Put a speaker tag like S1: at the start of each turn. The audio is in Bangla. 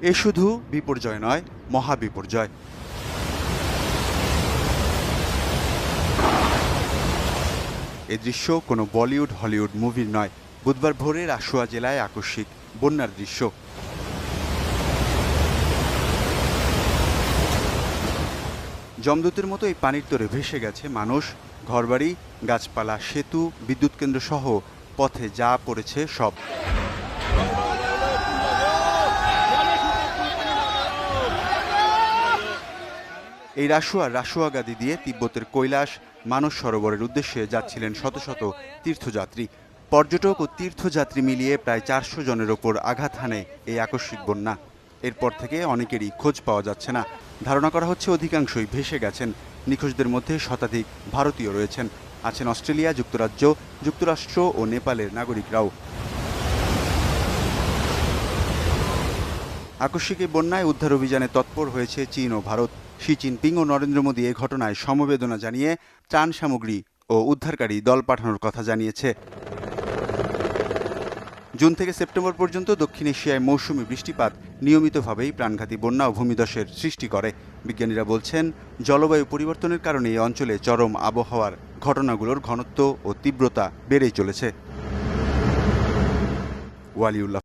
S1: এ শুধু বিপর্যয় নয়, মহাবিপর্যয়। এ দৃশ্য কোনো বলিউড হলিউড মুভির নয়, বুধবার ভোরে রাসুয়া জেলায় আকস্মিক বন্যার দৃশ্য। যমদূতের মতো এই পানির তোরে ভেসে গেছে মানুষ, ঘরবাড়ি, গাছপালা, সেতু, বিদ্যুৎ কেন্দ্র সহ পথে যা পড়েছে সব। এই রাসুয়া গাদি দিয়ে তিব্বতের কৈলাস মানস সরোবরের উদ্দেশ্যে যাচ্ছিলেন শত শত তীর্থযাত্রী। পর্যটক ও তীর্থযাত্রী মিলিয়ে প্রায় 400 জনের ওপর আঘাত হানে এই আকস্মিক বন্যা। এরপর থেকে অনেকেরই খোঁজ পাওয়া যাচ্ছে না। ধারণা করা হচ্ছে অধিকাংশই ভেসে গেছেন। নিখোঁজদের মধ্যে শতাধিক ভারতীয় রয়েছেন, আছেন অস্ট্রেলিয়া, যুক্তরাজ্য, যুক্তরাষ্ট্র ও নেপালের নাগরিকরাও। আকস্মিক এই বন্যায় উদ্ধার অভিযানে তৎপর হয়েছে চীন ও ভারত। শি জিনপিং ও নরেন্দ্র মোদী এ ঘটনায় সমবেদনা জানিয়ে ত্রাণ সামগ্রী ও উদ্ধারকারী দল পাঠানোর কথা জানিয়েছে। জুন থেকে সেপ্টেম্বর পর্যন্ত দক্ষিণ এশিয়ায় মৌসুমি বৃষ্টিপাত নিয়মিতভাবেই প্রাণঘাতী বন্যা ও ভূমিধসের সৃষ্টি করে। বিজ্ঞানীরা বলছেন, জলবায়ু পরিবর্তনের কারণে এই অঞ্চলে চরম আবহাওয়ার ঘটনাগুলোর ঘনত্ব ও তীব্রতা বেড়েই চলেছে। ওয়ালিউল্লাহ।